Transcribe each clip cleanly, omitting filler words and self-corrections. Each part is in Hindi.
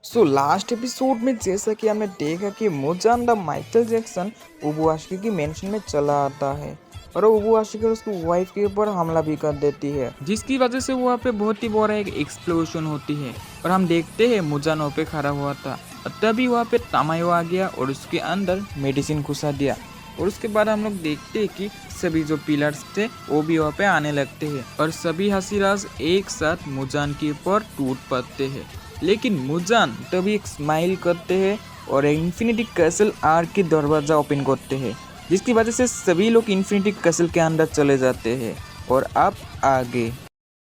लास्ट एपिसोड में जैसा कि हमने देखा कि मुजान द माइकल जैक्सन उबुआशी की मेंशन में चला आता है और उबुआशी उसकी वाइफ के ऊपर हमला भी कर देती है, जिसकी वजह से वहाँ पे बहुत ही बड़ा एक एक्सप्लोजन होती है। और हम देखते हैं मुजान वहाँ पे खड़ा हुआ था और तभी वहाँ पे तमायो आ गया और उसके अंदर मेडिसिन घुसा दिया। और उसके बाद हम लोग देखते हैं कि सभी जो पिलर्स थे वो भी वहाँ पे आने लगते हैं और सभी हसीराज एक साथ मुजान के ऊपर टूट पड़ते हैं। लेकिन मुजान तभी एक स्माइल करते हैं और इन्फिनिटी कैसल आर्क की दरवाज़ा ओपन करते हैं, जिसकी वजह से सभी लोग इन्फिनिटी कैसल के अंदर चले जाते हैं। और अब आगे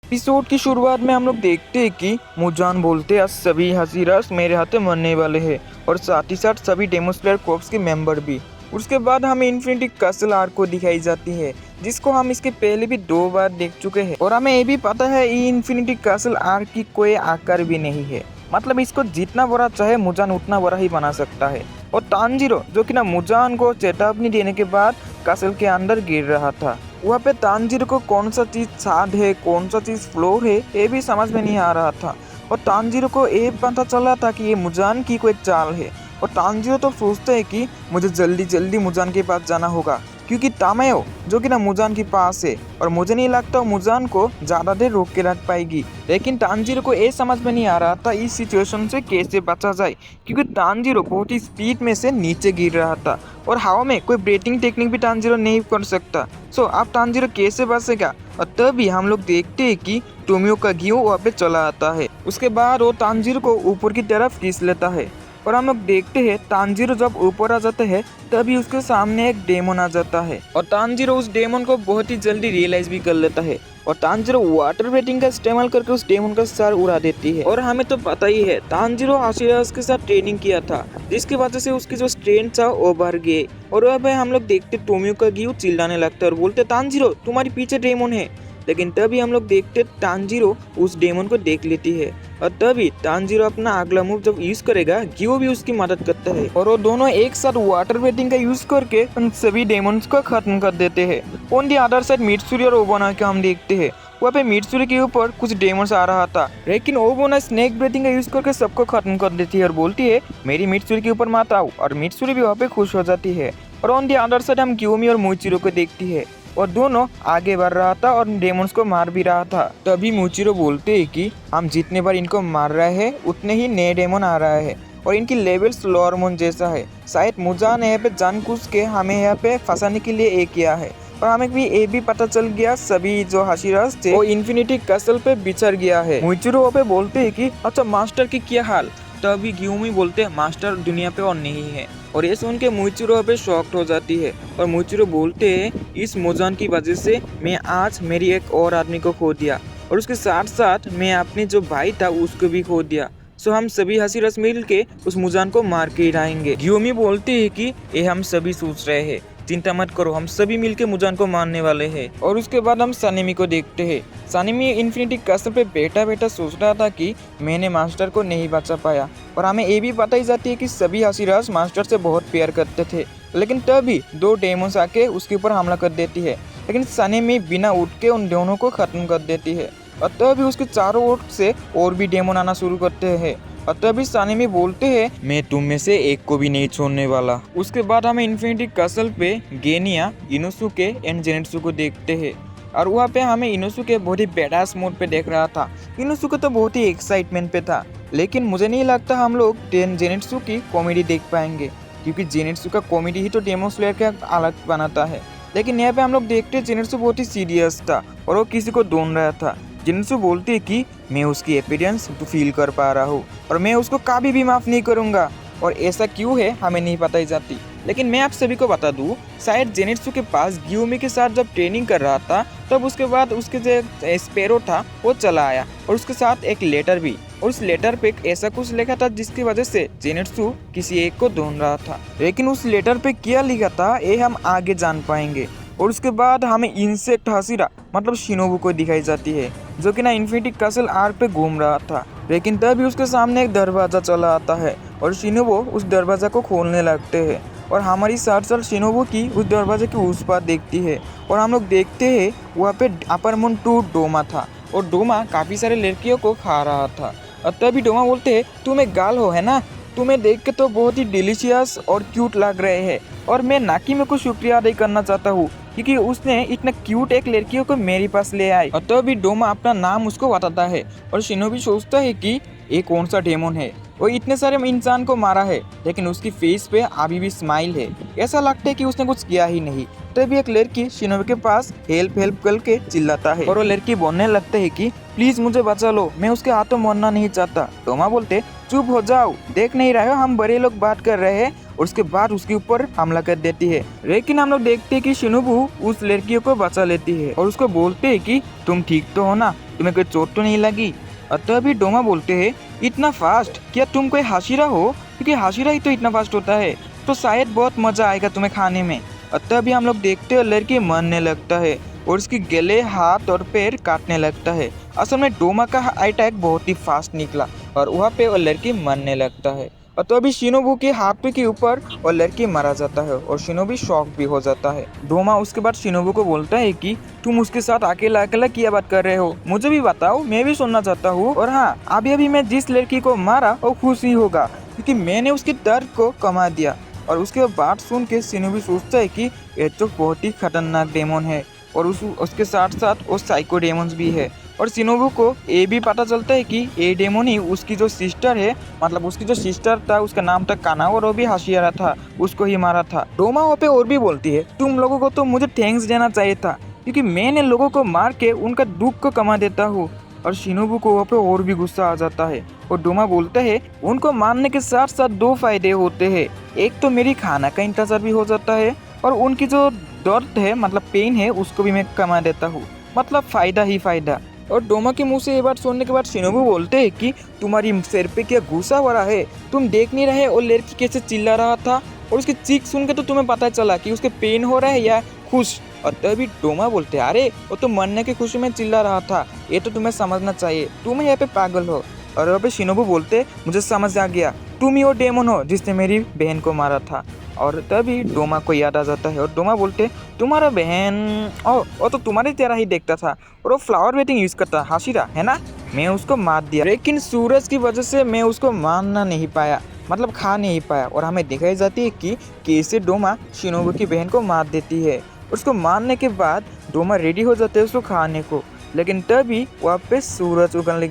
एपिसोड की शुरुआत में हम लोग देखते हैं कि मुजान बोलते हैं आज सभी हसीरास मेरे हाथे मरने वाले हैं और साथ ही साथ सभी डेमन स्लेयर कॉर्प्स के मेंबर भी। उसके बाद हमें इन्फिनिटी कैसल आर्क को दिखाई जाती है, जिसको हम इसके पहले भी 2 बार देख चुके हैं। और हमें ये भी पता है ये इन्फिनिटी कैसल आर्क की कोई आकार भी नहीं है, मतलब इसको जितना बड़ा चाहे मुजान उतना बड़ा ही बना सकता है। और तानजीरो जो कि ना मुजान को चेतावनी देने के बाद कैसल के अंदर गिर रहा था, वहाँ पे तानजीरो को कौन सा चीज़ छाद है कौन सा चीज़ फ्लोर है ये भी समझ में नहीं आ रहा था। और तानजीरो को ये पता चला था कि ये मुजान की कोई चाल है। और तानजीरो तो सोचते है कि मुझे जल्दी जल्दी मुजान के पास जाना होगा, क्योंकि तामायो जो कि ना मुजान के पास है और मुझे नहीं लगता मुजान को ज़्यादा देर रोक के रख पाएगी। लेकिन तानजीरो को ये समझ में नहीं आ रहा था इस सिचुएशन से कैसे बचा जाए, क्योंकि तानजीरो बहुत ही स्पीड में से नीचे गिर रहा था और हवा में कोई ब्रीथिंग टेक्निक भी तानजीरो नहीं कर सकता। अब तानजीरो कैसे बचेगा। और तभी हम लोग देखते हैं कि टोमियो का गियो वहाँ पे चला आता है। उसके बाद वो तानजीरो को ऊपर की तरफ खींच लेता है और हम लोग देखते हैं तानजीरो जब ऊपर आ जाते हैं तभी उसके सामने एक डेमन आ जाता है और तानजीरो उस डेमन को बहुत ही जल्दी रियलाइज भी कर लेता है और तानजीरो वाटर ब्रीथिंग का इस्तेमाल करके उस डेमन का सर उड़ा देती है। और हमें तो पता ही है तानजीरो हाशिराज के साथ ट्रेनिंग किया था, जिसकी वजह से उसकी जो स्ट्रेंथ था वो बढ़ गए। और अब हम लोग देखते टोमियो का गियो चिल्लाने लगता है और बोलते तानजीरो तुम्हारे पीछे डेमन है। लेकिन तभी हम लोग देखते तानजीरो उस डेमन को देख लेती है और तभी तानजीरो अपना अगला मूव जब यूज करेगा गियो भी उसकी मदद करता है और वो दोनों एक साथ वाटर ब्रीथिंग का यूज करके उन सभी डेमन्स को खत्म कर देते हैं। On the other side Mitsuri और ओबोना के हम देखते हैं वहाँ पे मित्सुरी के ऊपर कुछ डेमन्स आ रहा था, लेकिन ओबोना स्नेक ब्रीथिंग का यूज करके सबको खत्म कर देती है और बोलती है मेरी मित्सुरी के ऊपर मत आओ। और मित्सुरी भी वहाँ पे खुश हो जाती है। और ऑन दी अदर साइड हम क्यूमी और मुइचिरो को देखती है और दोनों आगे बढ़ रहा था और डेमन्स को मार भी रहा था। तभी मुचिरो बोलते हैं कि हम जितने बार इनको मार रहे हैं उतने ही नए डेमन आ रहा है और इनकी लेवल्स लोअर मून जैसा है। शायद मुजान यहाँ पे जानबूझ के हमें यहाँ पे फंसाने के लिए ये किया है। और हमें भी ये भी पता चल गया सभी जो हाशिराज थे वो इन्फिनिटी कैसल पे बिछड़ गया है। मुचिरो पे बोलते हैं कि अच्छा मास्टर की क्या हाल। तभी ग्यूमी बोलते हैं मास्टर दुनिया पे और नहीं है। और ये सुन के मुइचिरो पे शॉक्ड हो जाती है और मुइचिरो बोलते हैं इस मुजान की वजह से मैं आज मेरी एक और आदमी को खो दिया और उसके साथ साथ मैं अपने जो भाई था उसको भी खो दिया। हम सभी हसीरस मिल के उस मुजान को मार के ही रहेंगे। ग्यूमी बोलते हैं कि ये हम सभी सोच रहे हैं, चिंता मत करो हम सभी मिलके मुजान को मारने वाले हैं। और उसके बाद हम सानिमी को देखते हैं। सानिमी इन्फिनिटी कैसल पे बैठा बैठा सोच रहा था कि मैंने मास्टर को नहीं बचा पाया। और हमें ये भी पता ही जाती है कि सभी हाशिराज मास्टर से बहुत प्यार करते थे, लेकिन तभी 2 डेमन्स आके उसके ऊपर हमला कर देती है। लेकिन सानिमी बिना उठ के उन दोनों को खत्म कर देती है और तभी उसके चारों ओर से और भी डेमन आना शुरू करते हैं। और तभी सानिमी बोलते हैं मैं तुम में से एक को भी नहीं छोड़ने वाला। उसके बाद हमें इन्फिनिटी कैसल पे गेनिया, इनोसुके एंड जेनेत्सु को देखते हैं और वहाँ पे हमें इनोसुके बहुत ही बैडास मोड पे देख रहा था। इनोसुके तो बहुत ही एक्साइटमेंट पे था, लेकिन मुझे नहीं लगता हम लोग जेनेत्सु की कॉमेडी देख पाएंगे, क्योंकि जेनेत्सु का कॉमेडी ही तो डेमन स्लेयर का अलग बनाता है। लेकिन यहाँ पे हम लोग देखते जेनेत्सु बहुत ही सीरियस था और वो किसी को ढूंढ रहा था। जेनेत्सु बोलती है कि मैं उसकी अपीयरेंस फील कर पा रहा हूँ और मैं उसको कभी भी माफ़ नहीं करूँगा। और ऐसा क्यों है हमें नहीं पता ही जाती, लेकिन मैं आप सभी को बता दूँ शायद जेनेत्सु के पास ग्यूमी के साथ जब ट्रेनिंग कर रहा था तब उसके बाद उसके जो स्पैरो था वो चला आया और उसके साथ एक लेटर भी। और उस लेटर पे ऐसा कुछ लिखा था जिसकी वजह से जेनेत्सु किसी एक को ढूंढ रहा था, लेकिन उस लेटर पे क्या लिखा था ये हम आगे जान पाएंगे। और उसके बाद हमें इंसेक्ट हाशिरा मतलब शिनोबु को दिखाई जाती है, जो कि ना इन्फिनिटी कैसल आर्क पे घूम रहा था। लेकिन तभी उसके सामने एक दरवाज़ा चला आता है और शिनोबु उस दरवाज़ा को खोलने लगते हैं और हमारी साथ साथ शिनोबु की उस दरवाजे की उस पार देखती है। और हम लोग देखते हैं वहाँ पे अपर मून 2 डोमा था और डोमा काफ़ी सारे लड़कियों को खा रहा था। और तभी डोमा बोलते हैं तुम एक गाल हो है ना, तुम्हें देख के तो बहुत ही डिलीशियस और क्यूट लग रहे हैं और मैं नाकी में कुछ शुक्रिया अदा करना चाहता हूँ क्योंकि उसने इतना क्यूट एक लड़कियों को मेरे पास ले आई। और तभी डोमा अपना नाम उसको बताता है और शिनोबी सोचता है कि ये कौन सा डेमन है, वो इतने सारे इंसान को मारा है लेकिन उसकी फेस पे अभी भी स्माइल है, ऐसा लगता है कि उसने कुछ किया ही नहीं। तभी एक लड़की शिनोबी के पास हेल्प हेल्प करके चिल्लाता है और वो लड़की बोलने लगता है कि प्लीज मुझे बचा लो, मैं उसके हाथों मरना नहीं चाहता। डोमा बोलते चुप हो जाओ, देख नहीं रहे हो हम बड़े लोग बात कर रहे हैं, और उसके बाद उसके ऊपर हमला कर देती है। लेकिन हम लोग देखते हैं कि शिनोबू उस लड़कियों को बचा लेती है और उसको बोलते है कि तुम ठीक तो हो ना, तुम्हें कोई चोट तो नहीं लगी। और तभी डोमा बोलते हैं इतना फास्ट, क्या तुम कोई हाशिरा हो, क्योंकि हाशिरा ही तो इतना फास्ट होता है, तो शायद बहुत मजा आएगा तुम्हें खाने में। और तभी हम लोग देखते हैं लड़की मरने लगता है और उसके गले हाथ और पैर काटने लगता है। असल में डोमा का अटैक बहुत ही फास्ट निकला और वहाँ पे वो लड़की मरने लगता है। और तो अभी शिनोबू के हाथ के ऊपर और लड़की मारा जाता है और शिनोबी शॉक भी हो जाता है। डोमा उसके बाद शिनोबू को बोलता है कि तुम उसके साथ अकेला अकेला क्या बात कर रहे हो, मुझे भी बताओ, मैं भी सुनना चाहता हूँ। और हाँ, अभी अभी मैं जिस लड़की को मारा वो खुश ही होगा क्योंकि मैंने उसके दर्द को कमा दिया। और उसके बात सुन के शिनोबी सोचता है कि ये तो बहुत ही खतरनाक डेमन है और उसके साथ साथ वो साइको डेमन्स भी है। और शिनोबू को ये भी पता चलता है कि ये डेमन ही उसकी जो सिस्टर है, मतलब उसकी जो सिस्टर था उसका नाम था काना और वो भी हाशियारा था, उसको ही मारा था। डोमा वहाँ पे और भी बोलती है तुम लोगों को तो मुझे थैंक्स देना चाहिए था क्योंकि मैंने लोगों को मार के उनका दुख को कमा देता हूँ। और शिनोबू को वहाँ पे और भी गुस्सा आ जाता है और डोमा बोलता है उनको मारने के साथ साथ दो फायदे होते हैं, एक तो मेरी खाना का इंतजार भी हो जाता है और उनकी जो दर्द है मतलब पेन है उसको भी मैं कमा देता हूँ, मतलब फायदा ही फायदा। और डोमा के मुंह से ये बात सुनने के बाद शिनोबू बोलते हैं कि तुम्हारी सिर पे क्या गुस्सा हो रहा है, तुम देख नहीं रहे और लड़की कैसे चिल्ला रहा था और उसकी चीख सुन के तो तुम्हें पता चला कि उसके पेन हो रहा है या खुश। और तभी डोमा बोलते हैं अरे वो तो मरने की खुशी में चिल्ला रहा था, ये तो तुम्हें समझना चाहिए, तुम यहाँ पे पागल हो। और वहाँ पे शिनोबू बोलते मुझे समझ आ गया, तुम ही वो डेमन हो जिसने मेरी बहन को मारा था। और तभी डोमा को याद आ जाता है और डोमा बोलते तुम्हारा बहन ओ तो तुम्हारी तरह ही देखता था और वो फ्लावर वेटिंग यूज करता हाशिरा है ना, मैं उसको मार दिया लेकिन सूरज की वजह से मैं उसको मारना नहीं पाया, मतलब खा नहीं पाया। और हमें दिखाई जाती है कि कैसे डोमा शिनोबू की बहन को मार देती है। उसको मारने के बाद डोमा रेडी हो जाते है उसको खाने को, लेकिन तभी वहाँ पे सूरज उगल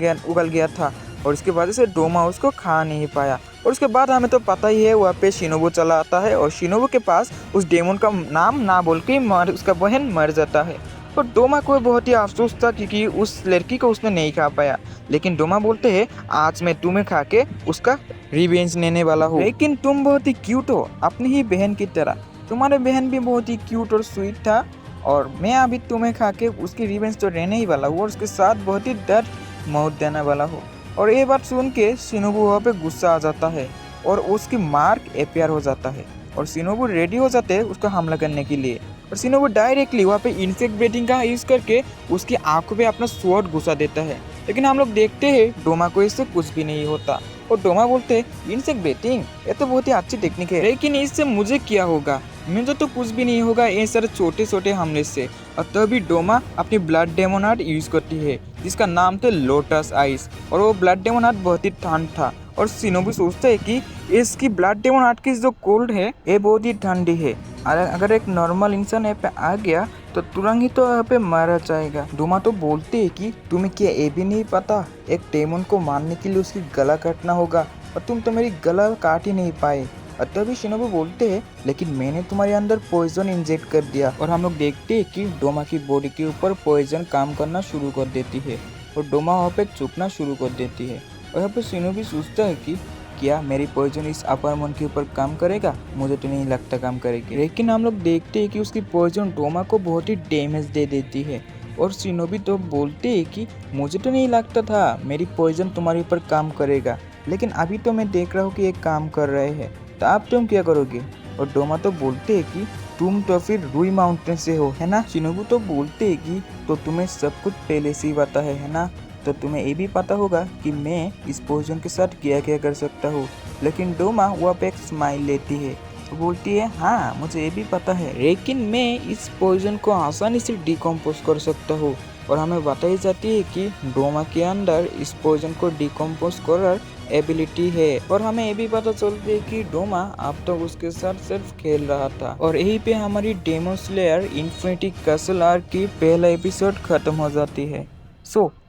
गया था और उसकी वजह से डोमा उसको खा नहीं पाया। और उसके बाद हमें तो पता ही है वहाँ पे शिनोबू चला आता है और शिनोबू के पास उस डेमन का नाम ना बोल के उसका बहन मर जाता है। और डोमा को बहुत ही अफसोस था क्योंकि उस लड़की को उसने नहीं खा पाया, लेकिन डोमा बोलते हैं आज मैं तुम्हें खा के उसका रिवेंज लेने वाला हूँ। लेकिन तुम बहुत ही क्यूट हो अपनी ही बहन की तरह, तुम्हारे बहन भी बहुत ही क्यूट और स्वीट था और मैं अभी तुम्हें खा के उसकी रिवेंज तो रहने ही वाला हूँ और उसके साथ बहुत ही दर्द मौत देने वाला हूँ। और ये बात सुन के शिनोबू वहाँ पे गुस्सा आ जाता है और उसकी मार्क अपेयर हो जाता है और शिनोबू रेडी हो जाते हैं उसका हमला करने के लिए। और शिनोबू डायरेक्टली वहाँ पे इंसेक्ट ब्रीडिंग का यूज करके उसकी आंखों पे अपना स्वॉर्ड घुसा देता है, लेकिन हम लोग देखते हैं डोमा को इससे कुछ भी नहीं होता। और डोमा बोलते हैं इंसेक्ट ब्रीडिंग ये तो बहुत ही अच्छी टेक्निक है, लेकिन इससे मुझे क्या होगा, मुझे तो कुछ भी नहीं होगा ये सारे छोटे छोटे हमले से। और तभी डोमा अपनी ब्लड डेमन आर्ट यूज करती है जिसका नाम था लोटस आइस और वो ब्लड डेमन आर्ट बहुत ही ठंड था और शिनोबू सोचता है कि इसकी ब्लड डेमन आर्ट की जो कोल्ड है ये बहुत ही ठंडी है, अगर एक नॉर्मल इंसान यहाँ पे आ गया तो तुरंत ही तो यहाँ पे मारा जाएगा। डोमा तो बोलते है कि तुम्हें क्या ये भी नहीं पता एक डेमन को मारने के लिए उसकी गला काटना होगा और तुम तो मेरी गला काट ही नहीं पाए। और तभी शिनोबू बोलते हैं लेकिन मैंने तुम्हारे अंदर पॉइजन इंजेक्ट कर दिया। और हम लोग देखते हैं कि डोमा की बॉडी के ऊपर पॉइजन काम करना शुरू कर देती है और डोमा वहाँ पे चुपना शुरू कर देती है। और यहाँ पे शिनोबू सोचता है कि क्या मेरी पॉइजन इस अपर मन के ऊपर काम करेगा, मुझे तो नहीं लगता काम करेगी। लेकिन हम लोग देखते हैं कि उसकी पॉइजन डोमा को बहुत ही डैमेज दे देती है और शिनोबी तो बोलते हैं कि मुझे तो नहीं लगता था मेरी पॉइजन तुम्हारे ऊपर काम करेगा, लेकिन अभी तो मैं देख रहा हूँ कि ये काम कर रहे हैं, तो अब तुम क्या करोगे। और डोमा तो बोलते हैं कि तुम तो फिर रुई माउंटेन से हो है ना। शिनोबू तो बोलते हैं कि तो तुम्हें सब कुछ पहले से ही पता है ना, तो तुम्हें ये भी पता होगा कि मैं इस पोजीशन के साथ क्या क्या कर सकता हूँ। लेकिन डोमा वहाँ पे एक स्माइल लेती है, वो बोलती है हाँ मुझे ये भी पता है, लेकिन मैं इस पोजीशन को आसानी से डिकम्पोज कर सकता हूँ और हमें बताई जाती है कि डोमा के अंदर इस पॉइजन को डिकम्पोज कर एबिलिटी है। और हमें ये भी पता चलती है कि डोमा अब तो उसके साथ सिर्फ खेल रहा था। और यहीं पे हमारी Demon Slayer Infinity Castle arc की पहला एपिसोड खत्म हो जाती है।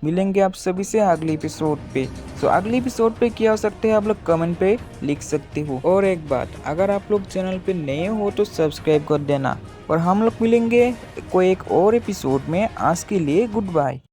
मिलेंगे आप सभी से अगले एपिसोड पे। अगले एपिसोड पे क्या हो सकते हैं आप लोग कमेंट पे लिख सकते हो। और एक बात, अगर आप लोग चैनल पे नए हो तो सब्सक्राइब कर देना। और हम लोग मिलेंगे कोई एक और एपिसोड में। आज के लिए गुड बाय।